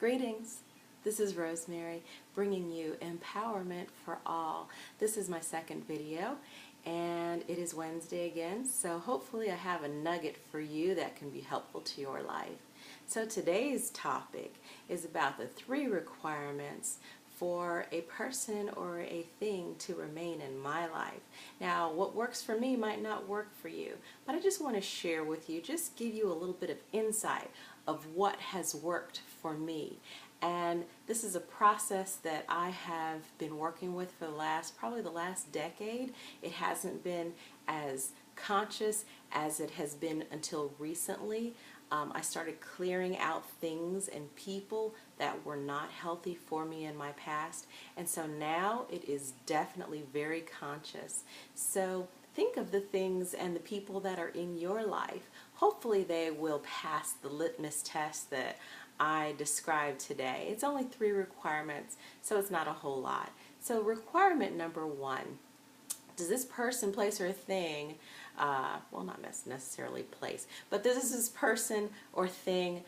Greetings. This is Rosemary bringing you empowerment for all. This is my second video and it is Wednesday again, so hopefully I have a nugget for you that can be helpful to your life. So today's topic is about the 3 requirements for a person or a thing to remain in my life. Now, what works for me might not work for you, but I just want to share with you, just give you a little bit of insight of what has worked for me. And this is a process that I have been working with for probably the last decade. It hasn't been as conscious as it has been until recently. I started clearing out things and people that were not healthy for me in my past, and so now it is definitely very conscious. So think of the things and the people that are in your life. Hopefully they will pass the litmus test that I described today. It's only 3 requirements, so it's not a whole lot. So requirement number 1. Does this person, place, or thing, well, not necessarily place, but does this person or thing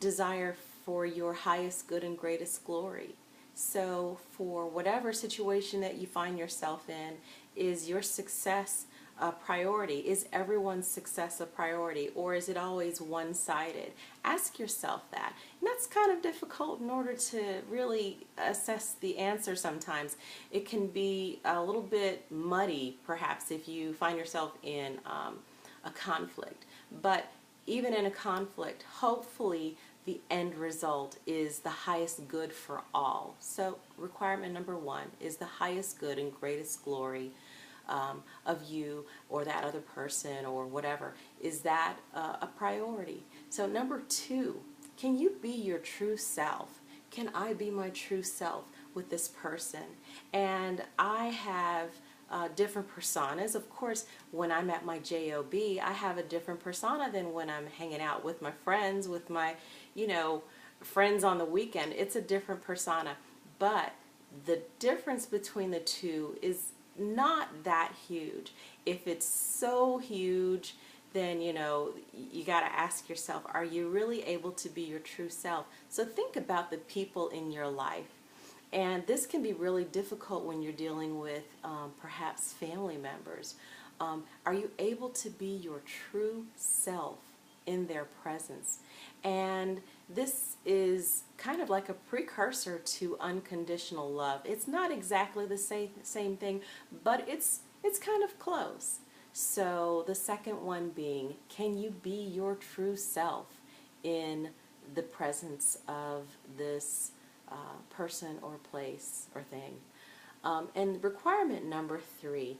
desire for your highest good and greatest glory? So for whatever situation that you find yourself in, is your success a priority? Is everyone's success a priority, or is it always one-sided? Ask yourself that. And that's kind of difficult in order to really assess the answer sometimes. It can be a little bit muddy, perhaps, if you find yourself in a conflict. But even in a conflict, hopefully the end result is the highest good for all. So requirement number 1 is the highest good and greatest glory of you or that other person or whatever. Is that a priority? So number 2, can you be your true self? Can I be my true self with this person? And I have different personas. Of course, when I'm at my job, I have a different persona than when I'm hanging out with my friends, with my, friends on the weekend. It's a different persona. But the difference between the two is not that huge. If it's so huge, then you got to ask yourself, are you really able to be your true self? So think about the people in your life. And this can be really difficult when you're dealing with perhaps family members. Are you able to be your true self in their presence? And this is kind of like a precursor to unconditional love. It's not exactly the same thing, but it's kind of close. So the second one being, can you be your true self in the presence of this person or place or thing? And requirement number 3,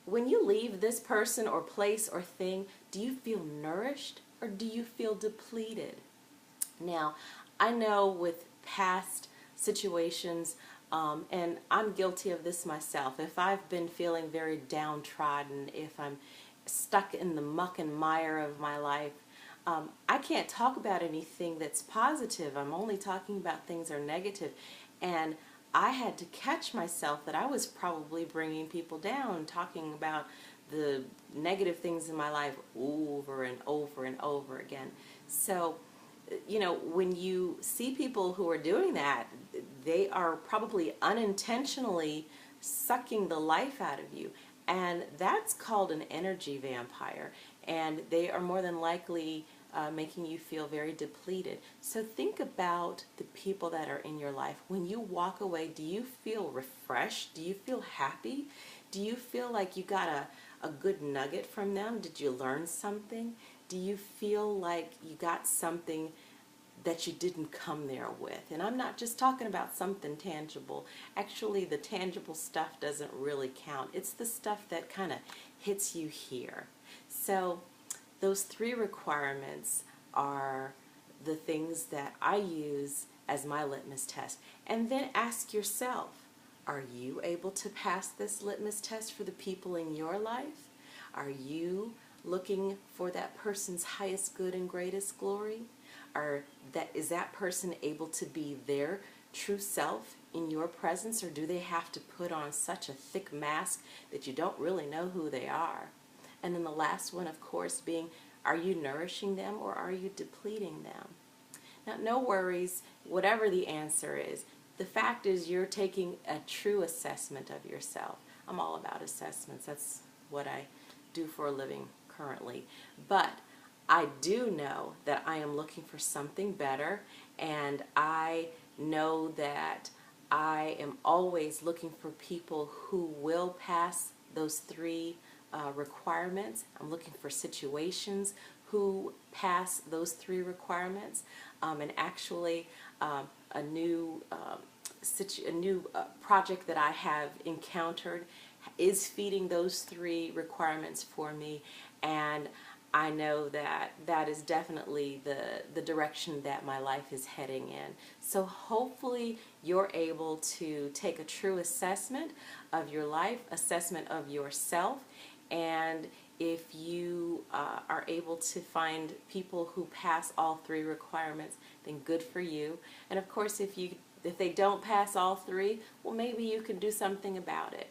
when you leave this person or place or thing, do you feel nourished or do you feel depleted? Now, I know with past situations, and I'm guilty of this myself, if I've been feeling very downtrodden, if I'm stuck in the muck and mire of my life, I can't talk about anything that's positive. I'm only talking about things that are negative. And I had to catch myself that I was probably bringing people down, talking about the negative things in my life over and over and over again. So, when you see people who are doing that, they are probably unintentionally sucking the life out of you. And that's called an energy vampire. And they are more than likely making you feel very depleted. So think about the people that are in your life. When you walk away, do you feel refreshed? Do you feel happy? Do you feel like you got a good nugget from them? Did you learn something? Do you feel like you got something that you didn't come there with? And I'm not just talking about something tangible. Actually, the tangible stuff doesn't really count. It's the stuff that kind of hits you here. So those 3 requirements are the things that I use as my litmus test. And then ask yourself, are you able to pass this litmus test for the people in your life? Are you looking for that person's highest good and greatest glory? Is that person able to be their true self in your presence, or do they have to put on such a thick mask that you don't really know who they are? And then the last one, of course, being, are you nourishing them or are you depleting them? Now, no worries, whatever the answer is. The fact is you're taking a true assessment of yourself. I'm all about assessments. That's what I do for a living currently. But I do know that I am looking for something better, and I know that I am always looking for people who will pass those three requirements. I'm looking for situations who pass those three requirements, and actually a new project that I have encountered is feeding those three requirements for me, and I know that that is definitely the direction that my life is heading in. So hopefully you're able to take a true assessment of your life, assessment of yourself, and if you are able to find people who pass all three requirements, then good for you. And of course, if they don't pass all three, well, maybe you can do something about it.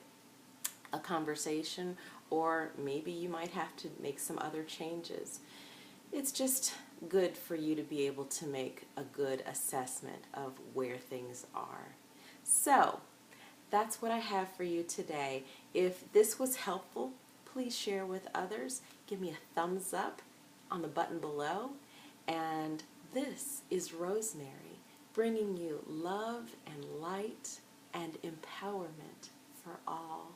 A conversation, or maybe you might have to make some other changes. It's just good for you to be able to make a good assessment of where things are. So that's what I have for you today. If this was helpful, please share with others. Give me a thumbs up on the button below. And this is Rosemary, bringing you love and light and empowerment for all.